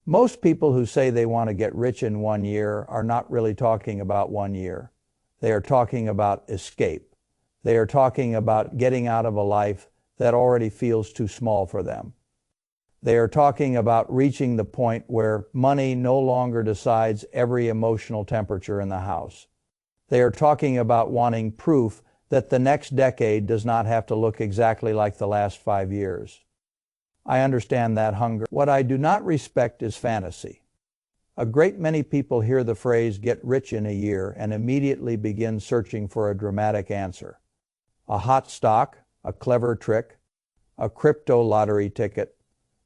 Most people who say they want to get rich in 1 year are not really talking about 1 year. They are talking about escape. They are talking about getting out of a life that already feels too small for them. They are talking about reaching the point where money no longer decides every emotional temperature in the house. They are talking about wanting proof that the next decade does not have to look exactly like the last 5 years. I understand that hunger. What I do not respect is fantasy. A great many people hear the phrase "get rich in a year" and immediately begin searching for a dramatic answer. A hot stock, a clever trick, a crypto lottery ticket,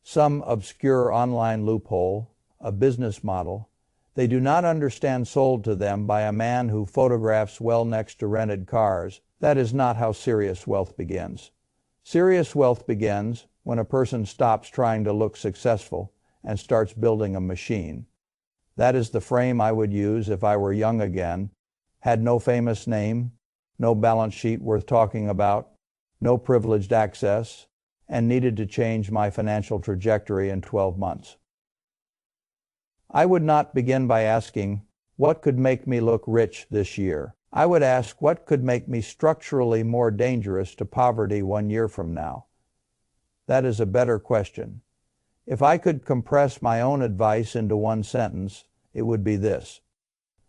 some obscure online loophole, a business model. They do not understand sold to them by a man who photographs well next to rented cars. That is not how serious wealth begins. Serious wealth begins when a person stops trying to look successful and starts building a machine. That is the frame I would use if I were young again, had no famous name, no balance sheet worth talking about, no privileged access, and needed to change my financial trajectory in 12 months. I would not begin by asking, what could make me look rich this year? I would ask, what could make me structurally more dangerous to poverty 1 year from now? That is a better question. If I could compress my own advice into one sentence, it would be this.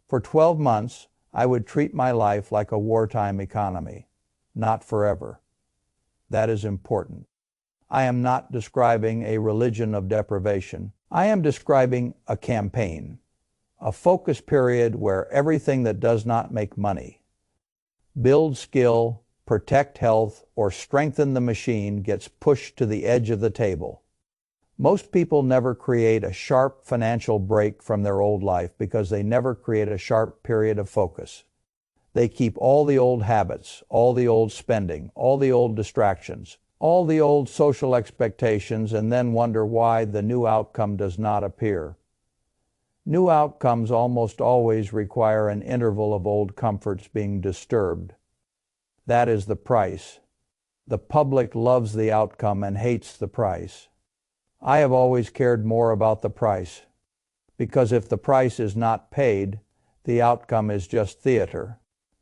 For 12 months, I would treat my life like a wartime economy, not forever. That is important. I am not describing a religion of deprivation. I am describing a campaign, a focus period where everything that does not make money, build skill, protect health, or strengthen the machine gets pushed to the edge of the table. Most people never create a sharp financial break from their old life because they never create a sharp period of focus. They keep all the old habits, all the old spending, all the old distractions, all the old social expectations, and then wonder why the new outcome does not appear. New outcomes almost always require an interval of old comforts being disturbed. That is the price. The public loves the outcome and hates the price. I have always cared more about the price, because if the price is not paid, the outcome is just theater.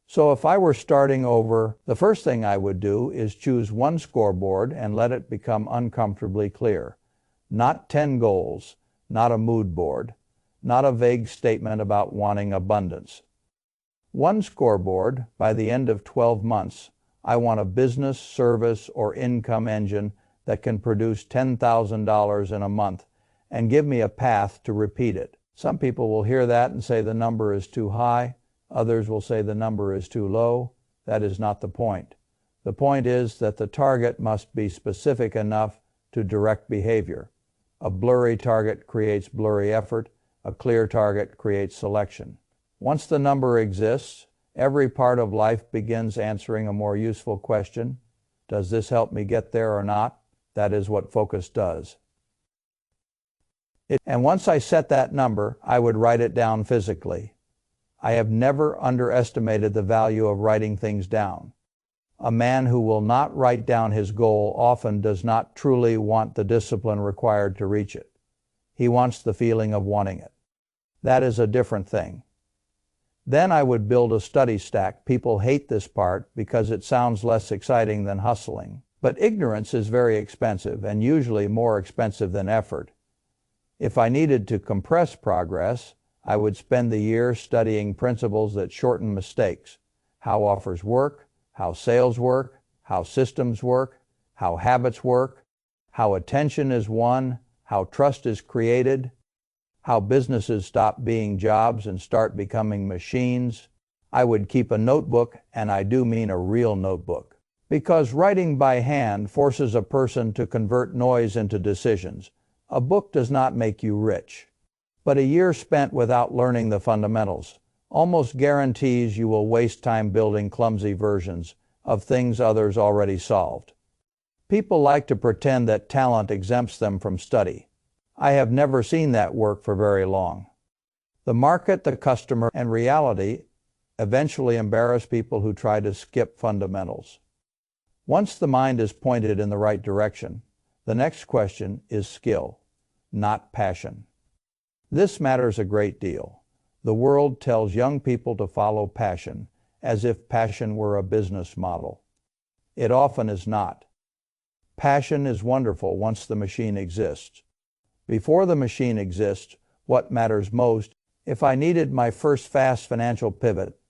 So if I were starting over, the first thing I would do is choose one scoreboard and let it become uncomfortably clear. Not 10 goals, not a mood board, not a vague statement about wanting abundance. One scoreboard. By the end of 12 months, I want a business, service, or income engine that can produce $10,000 in a month and give me a path to repeat it. Some people will hear that and say the number is too high. Others will say the number is too low. That is not the point. The point is that the target must be specific enough to direct behavior. A blurry target creates blurry effort. A clear target creates selection. Once the number exists, every part of life begins answering a more useful question. Does this help me get there or not? That is what focus does. And once I set that number, I would write it down physically. I have never underestimated the value of writing things down. A man who will not write down his goal often does not truly want the discipline required to reach it. He wants the feeling of wanting it. That is a different thing. Then I would build a study stack. People hate this part because it sounds less exciting than hustling. But ignorance is very expensive, and usually more expensive than effort. If I needed to compress progress, I would spend the year studying principles that shorten mistakes, how offers work, how sales work, how systems work, how habits work, how attention is won, how trust is created, how businesses stop being jobs and start becoming machines. I would keep a notebook, and I do mean a real notebook. Because writing by hand forces a person to convert noise into decisions. A book does not make you rich. But a year spent without learning the fundamentals almost guarantees you will waste time building clumsy versions of things others already solved. People like to pretend that talent exempts them from study. I have never seen that work for very long. The market, the customer, and reality eventually embarrass people who try to skip fundamentals. Once the mind is pointed in the right direction, the next question is skill, not passion. This matters a great deal. The world tells young people to follow passion, as if passion were a business model. It often is not. Passion is wonderful once the machine exists. Before the machine exists, what matters most, if I needed my first fast financial pivot,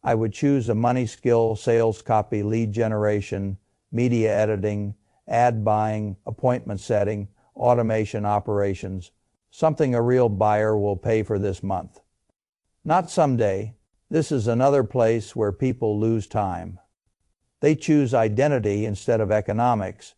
I would choose a money skill, sales copy, lead generation, media editing, ad buying, appointment setting, automation operations, something a real buyer will pay for this month. Not someday. This is another place where people lose time. They choose identity instead of economics.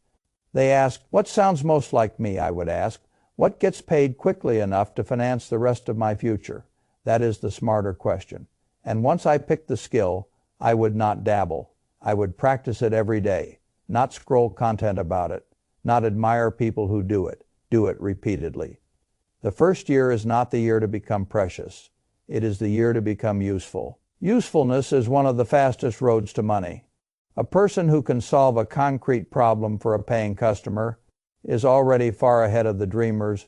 They ask, what sounds most like me? I would ask, what gets paid quickly enough to finance the rest of my future? That is the smarter question. And once I picked the skill, I would not dabble. I would practice it every day, not scroll content about it, not admire people who do it repeatedly. The first year is not the year to become precious. It is the year to become useful. Usefulness is one of the fastest roads to money. A person who can solve a concrete problem for a paying customer is already far ahead of the dreamers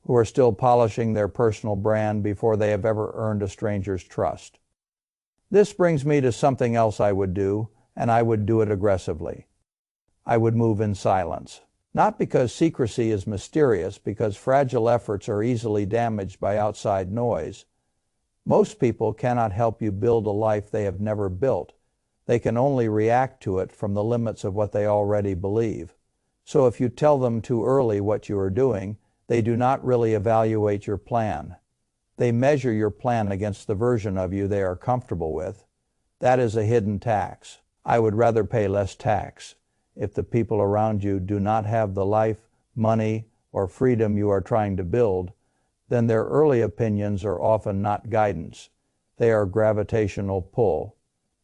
who are still polishing their personal brand before they have ever earned a stranger's trust. This brings me to something else I would do, and I would do it aggressively. I would move in silence. Not because secrecy is mysterious, because fragile efforts are easily damaged by outside noise. Most people cannot help you build a life they have never built. They can only react to it from the limits of what they already believe. So if you tell them too early what you are doing, they do not really evaluate your plan. They measure your plan against the version of you they are comfortable with. That is a hidden tax. I would rather pay less tax if the people around you do not have the life, money, or freedom you are trying to build. Then their early opinions are often not guidance. They are gravitational pull.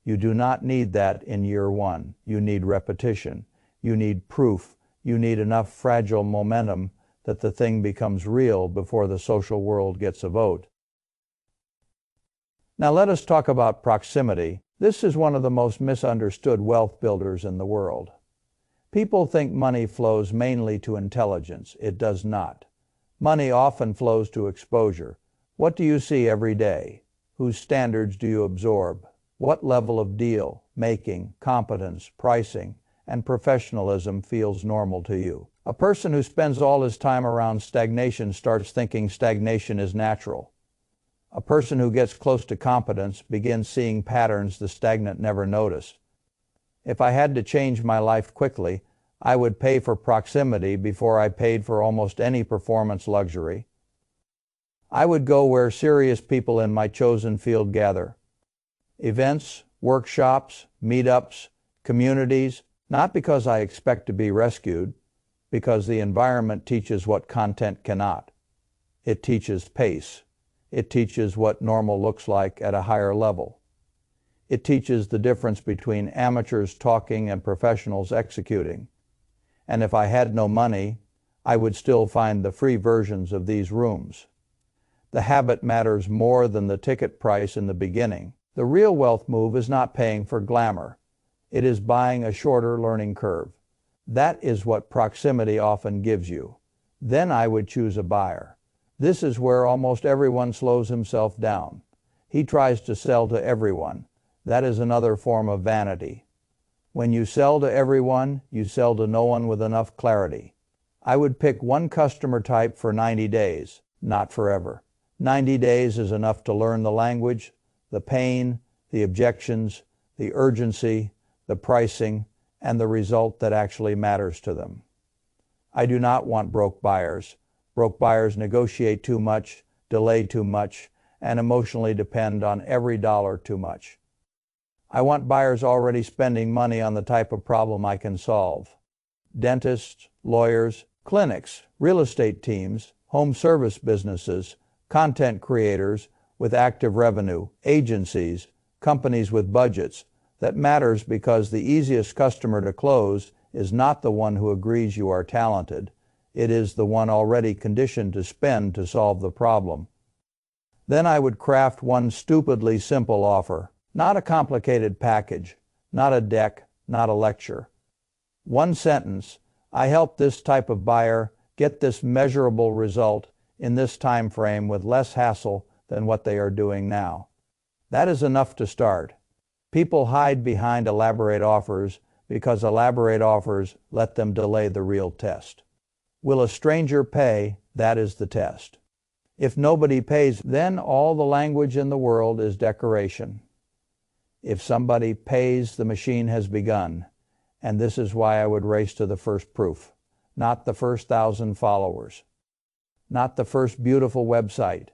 You do not need that in year one. You need repetition. You need proof. You need enough fragile momentum that the thing becomes real before the social world gets a vote. Now let us talk about proximity. This is one of the most misunderstood wealth builders in the world. People think money flows mainly to intelligence. It does not. Money often flows to exposure. What do you see every day? Whose standards do you absorb? What level of deal, making, competence, pricing, and professionalism feels normal to you? A person who spends all his time around stagnation starts thinking stagnation is natural. A person who gets close to competence begins seeing patterns the stagnant never notice. If I had to change my life quickly, I would pay for proximity before I paid for almost any performance luxury. I would go where serious people in my chosen field gather. Events, workshops, meetups, communities, not because I expect to be rescued, because the environment teaches what content cannot. It teaches pace. It teaches what normal looks like at a higher level. It teaches the difference between amateurs talking and professionals executing. And if I had no money, I would still find the free versions of these rooms. The habit matters more than the ticket price in the beginning. The real wealth move is not paying for glamour. It is buying a shorter learning curve. That is what proximity often gives you. Then I would choose a buyer. This is where almost everyone slows himself down. He tries to sell to everyone. That is another form of vanity. When you sell to everyone, you sell to no one with enough clarity. I would pick one customer type for 90 days, not forever. 90 days is enough to learn the language, the pain, the objections, the urgency, the pricing, and the result that actually matters to them. I do not want broke buyers. Broke buyers negotiate too much, delay too much, and emotionally depend on every dollar too much. I want buyers already spending money on the type of problem I can solve. Dentists, lawyers, clinics, real estate teams, home service businesses, content creators with active revenue, agencies, companies with budgets. That matters because the easiest customer to close is not the one who agrees you are talented. It is the one already conditioned to spend to solve the problem. Then I would craft one stupidly simple offer, not a complicated package, not a deck, not a lecture. One sentence, I help this type of buyer get this measurable result in this time frame with less hassle than what they are doing now. That is enough to start. People hide behind elaborate offers because elaborate offers let them delay the real test. Will a stranger pay? That is the test. If nobody pays, then all the language in the world is decoration. If somebody pays, the machine has begun. And this is why I would race to the first proof. Not the first 1,000 followers. Not the first beautiful website.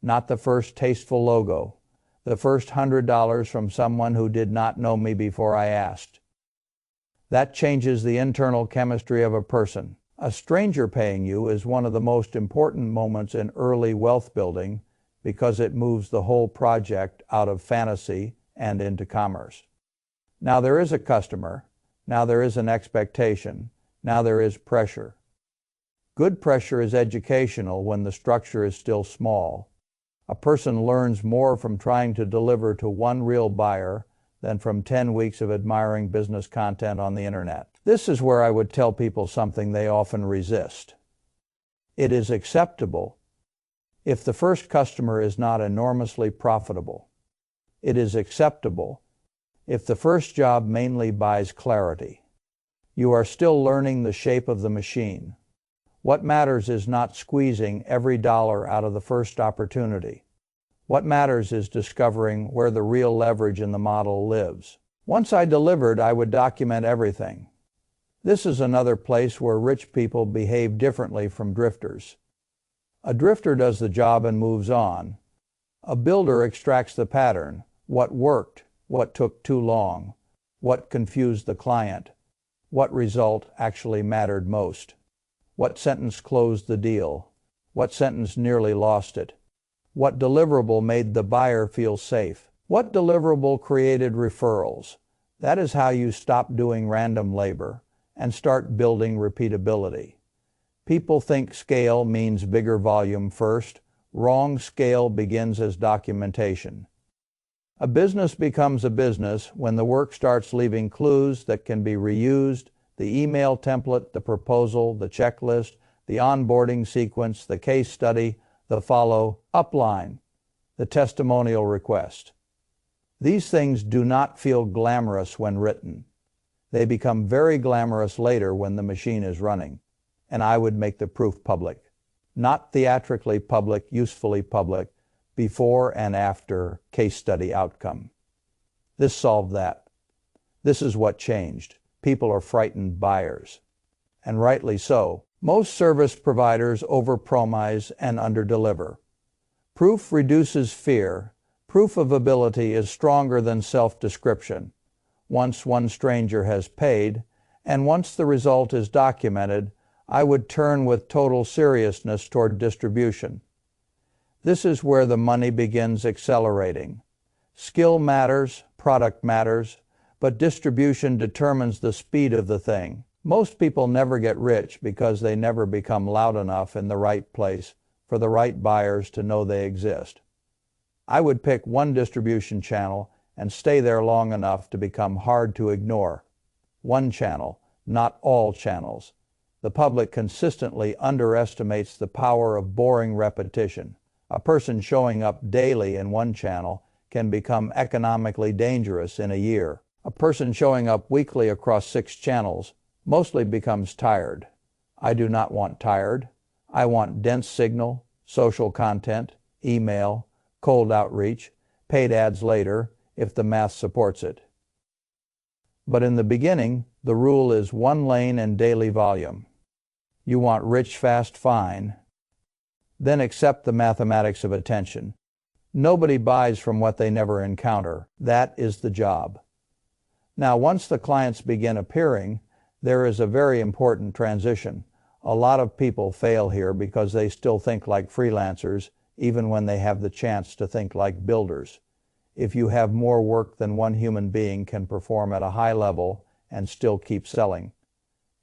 Not the first tasteful logo. The first $100 from someone who did not know me before I asked. That changes the internal chemistry of a person. A stranger paying you is one of the most important moments in early wealth building because it moves the whole project out of fantasy and into commerce. Now there is a customer. Now there is an expectation. Now there is pressure. Good pressure is educational when the structure is still small. A person learns more from trying to deliver to one real buyer than from 10 weeks of admiring business content on the internet. This is where I would tell people something they often resist. It is acceptable if the first customer is not enormously profitable. It is acceptable if the first job mainly buys clarity. You are still learning the shape of the machine. What matters is not squeezing every dollar out of the first opportunity. What matters is discovering where the real leverage in the model lives. Once I delivered, I would document everything. This is another place where rich people behave differently from drifters. A drifter does the job and moves on. A builder extracts the pattern, what worked, what took too long, what confused the client, what result actually mattered most, what sentence closed the deal, what sentence nearly lost it, what deliverable made the buyer feel safe, what deliverable created referrals. That is how you stop doing random labor and start building repeatability. People think scale means bigger volume first. Wrong. Scale begins as documentation. A business becomes a business when the work starts leaving clues that can be reused, the email template, the proposal, the checklist, the onboarding sequence, the case study, the follow-up line, the testimonial request. These things do not feel glamorous when written. They become very glamorous later when the machine is running. And I would make the proof public. Not theatrically public, usefully public, before and after case study outcome. This solved that. This is what changed. People are frightened buyers. And rightly so. Most service providers overpromise and underdeliver. Proof reduces fear. Proof of ability is stronger than self-description. Once one stranger has paid, and once the result is documented, I would turn with total seriousness toward distribution. This is where the money begins accelerating. Skill matters, product matters, but distribution determines the speed of the thing. Most people never get rich because they never become loud enough in the right place for the right buyers to know they exist. I would pick one distribution channel and stay there long enough to become hard to ignore. One channel, not all channels. The public consistently underestimates the power of boring repetition. A person showing up daily in one channel can become economically dangerous in a year. A person showing up weekly across 6 channels mostly becomes tired. I do not want tired. I want dense signal, social content, email, cold outreach, paid ads later, if the math supports it. But in the beginning, the rule is 1 lane and daily volume. You want rich, fast, fine. Then accept the mathematics of attention. Nobody buys from what they never encounter. That is the job. Now, once the clients begin appearing, there is a very important transition. A lot of people fail here because they still think like freelancers, even when they have the chance to think like builders. If you have more work than one human being can perform at a high level and still keep selling,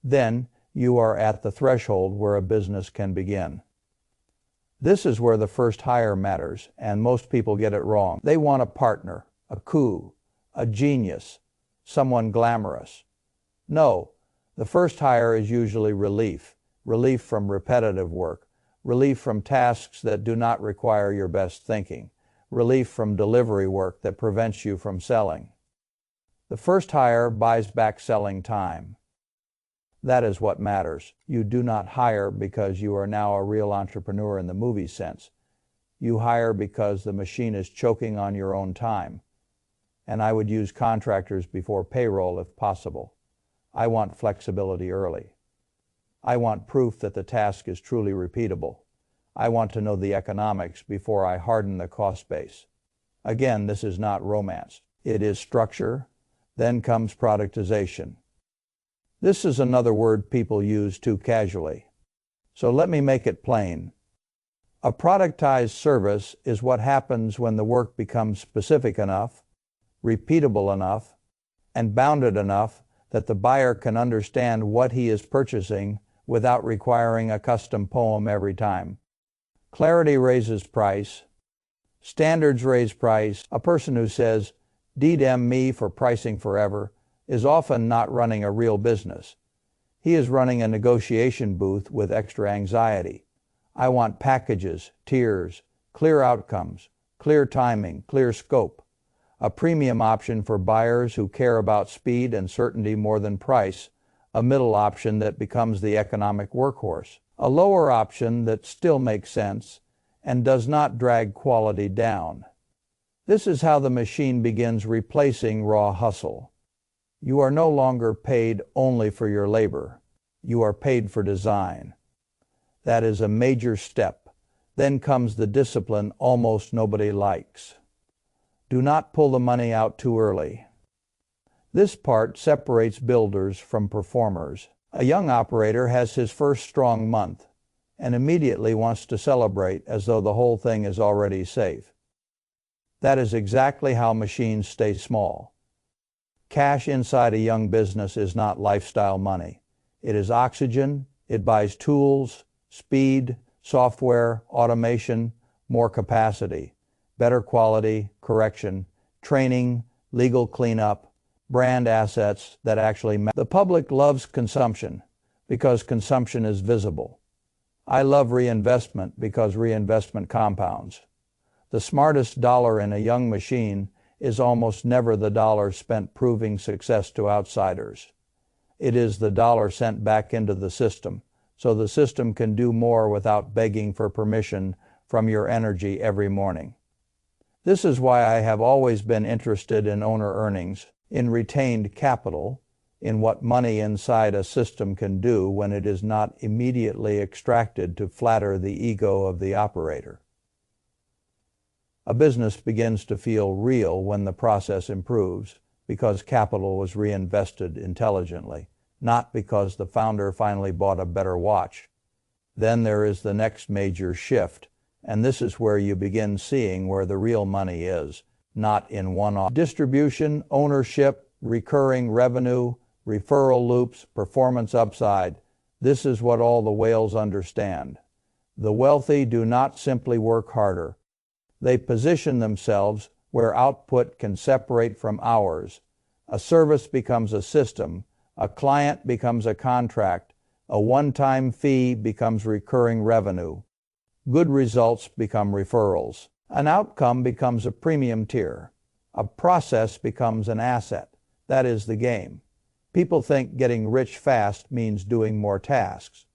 then you are at the threshold where a business can begin. This is where the first hire matters, and most people get it wrong. They want a partner, a coup, a genius, someone glamorous. No, the first hire is usually relief from repetitive work, relief from tasks that do not require your best thinking, relief from delivery work that prevents you from selling. The first hire buys back selling time. That is what matters. You do not hire because you are now a real entrepreneur in the movie sense. You hire because the machine is choking on your own time. And I would use contractors before payroll if possible. I want flexibility early. I want proof that the task is truly repeatable. I want to know the economics before I harden the cost base. Again, this is not romance. It is structure. Then comes productization. This is another word people use too casually. So let me make it plain. A productized service is what happens when the work becomes specific enough, repeatable enough, and bounded enough that the buyer can understand what he is purchasing without requiring a custom poem every time. Clarity raises price. Standards raise price. A person who says, "D-dem me for pricing forever," is often not running a real business. He is running a negotiation booth with extra anxiety. I want packages, tiers, clear outcomes, clear timing, clear scope. A premium option for buyers who care about speed and certainty more than price. A middle option that becomes the economic workhorse. A lower option that still makes sense and does not drag quality down. This is how the machine begins replacing raw hustle. You are no longer paid only for your labor. You are paid for design. That is a major step. Then comes the discipline almost nobody likes. Do not pull the money out too early. This part separates builders from performers. A young operator has his first strong month and immediately wants to celebrate as though the whole thing is already safe. That is exactly how machines stay small. Cash inside a young business is not lifestyle money. It is oxygen. It buys tools, speed, software, automation, more capacity, better quality, correction, training, legal cleanup, brand assets that actually matter. The public loves consumption because consumption is visible. I love reinvestment because reinvestment compounds. The smartest dollar in a young machine is almost never the dollar spent proving success to outsiders. It is the dollar sent back into the system, so the system can do more without begging for permission from your energy every morning. This is why I have always been interested in owner earnings, in retained capital, in what money inside a system can do when it is not immediately extracted to flatter the ego of the operator. A business begins to feel real when the process improves because capital was reinvested intelligently, not because the founder finally bought a better watch. Then there is the next major shift, and this is where you begin seeing where the real money is, not in one-off distribution, ownership, recurring revenue, referral loops, performance upside. This is what all the whales understand. The wealthy do not simply work harder. They position themselves where output can separate from hours. A service becomes a system. A client becomes a contract. A one-time fee becomes recurring revenue. Good results become referrals. An outcome becomes a premium tier. A process becomes an asset. That is the game. People think getting rich fast means doing more tasks.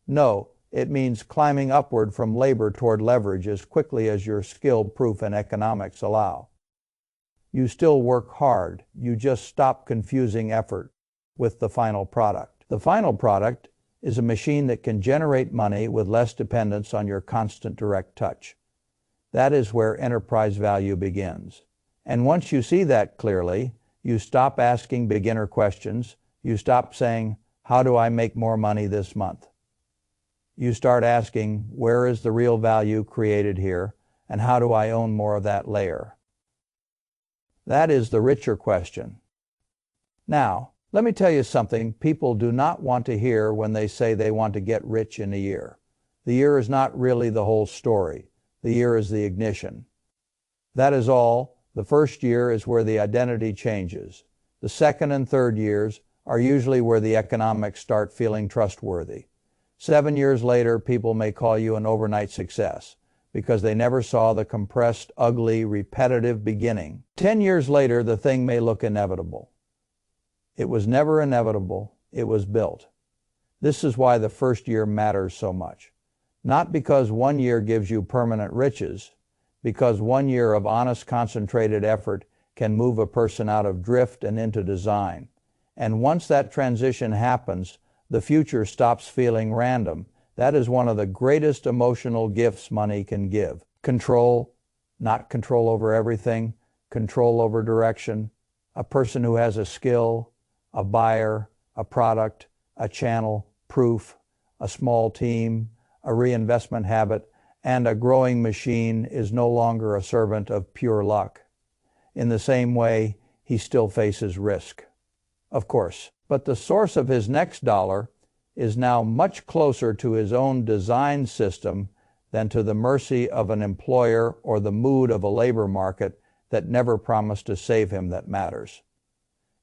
No, it means climbing upward from labor toward leverage as quickly as your skill, proof, and economics allow. You still work hard. You just stop confusing effort with the final product. The final product is a machine that can generate money with less dependence on your constant direct touch. That is where enterprise value begins. And once you see that clearly, you stop asking beginner questions. You stop saying, "How do I make more money this month?" You start asking, "Where is the real value created here, and how do I own more of that layer?" That is the richer question. Now, let me tell you something people do not want to hear when they say they want to get rich in a year. The year is not really the whole story. The year is the ignition. That is all. The first year is where the identity changes. The second and third years are usually where the economics start feeling trustworthy. 7 years later, people may call you an overnight success because they never saw the compressed, ugly, repetitive beginning. 10 years later, the thing may look inevitable. It was never inevitable, it was built. This is why the first year matters so much. Not because 1 year gives you permanent riches, because 1 year of honest, concentrated effort can move a person out of drift and into design. And once that transition happens, the future stops feeling random. That is one of the greatest emotional gifts money can give. Control, not control over everything, control over direction. A person who has a skill, a buyer, a product, a channel, proof, a small team, a reinvestment habit, and a growing machine is no longer a servant of pure luck. In the same way, he still faces risk. Of course, but the source of his next dollar is now much closer to his own design system than to the mercy of an employer or the mood of a labor market that never promised to save him that matters.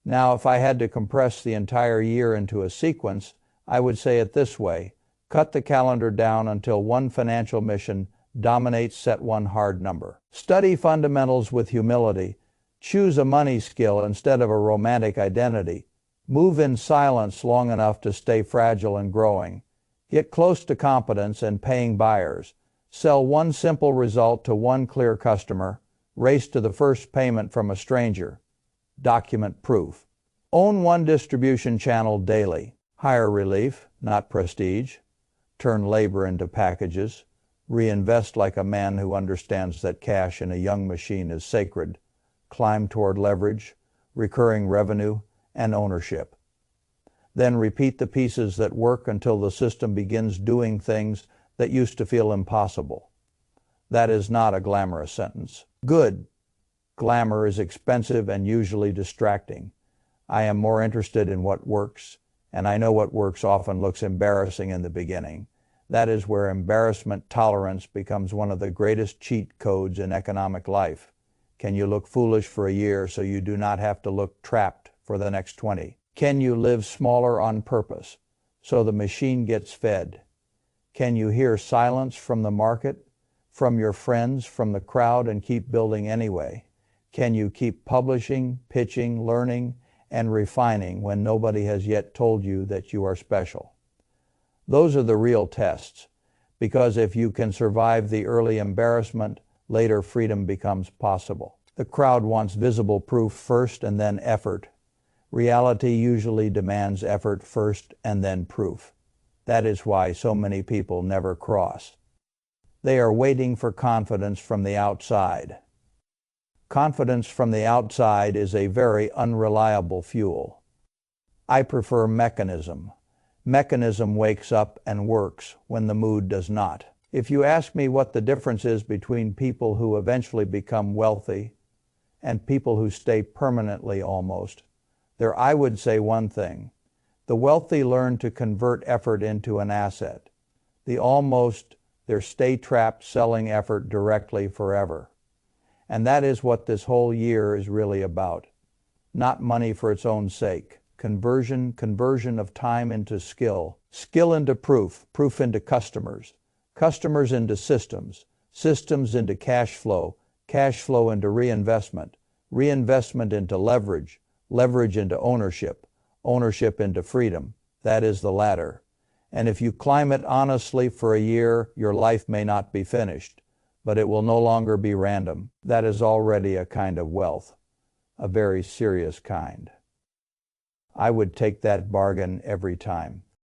Now, if I had to compress the entire year into a sequence, I would say it this way: cut the calendar down until one financial mission dominates, set one hard number. Study fundamentals with humility. Choose a money skill instead of a romantic identity. Move in silence long enough to stay fragile and growing. Get close to competence and paying buyers. Sell one simple result to one clear customer. Race to the first payment from a stranger. Document proof. Own one distribution channel daily. Hire relief, not prestige. Turn labor into packages. Reinvest like a man who understands that cash in a young machine is sacred. Climb toward leverage, recurring revenue, and ownership. Then repeat the pieces that work until the system begins doing things that used to feel impossible. That is not a glamorous sentence. Good. Glamour is expensive and usually distracting. I am more interested in what works, and I know what works often looks embarrassing in the beginning. That is where embarrassment tolerance becomes one of the greatest cheat codes in economic life. Can you look foolish for a year so you do not have to look trapped for the next 20? Can you live smaller on purpose so the machine gets fed? Can you hear silence from the market, from your friends, from the crowd, and keep building anyway? Can you keep publishing, pitching, learning, and refining when nobody has yet told you that you are special? Those are the real tests, because if you can survive the early embarrassment, later freedom becomes possible. The crowd wants visible proof first and then effort. Reality usually demands effort first and then proof. That is why so many people never cross. They are waiting for confidence from the outside. Confidence from the outside is a very unreliable fuel. I prefer mechanism. Mechanism wakes up and works when the mood does not. If you ask me what the difference is between people who eventually become wealthy and people who stay permanently almost, there I would say one thing. The wealthy learn to convert effort into an asset. The almost, they stay trapped selling effort directly forever. And that is what this whole year is really about. Not money for its own sake. Conversion of time into skill. Skill into proof. Proof into customers. Customers into systems. Systems into cash flow. Cash flow into reinvestment. Reinvestment into leverage. Leverage into ownership. Ownership into freedom. That is the ladder. And if you climb it honestly for a year, your life may not be finished, but it will no longer be random. That is already a kind of wealth, a very serious kind. I would take that bargain every time.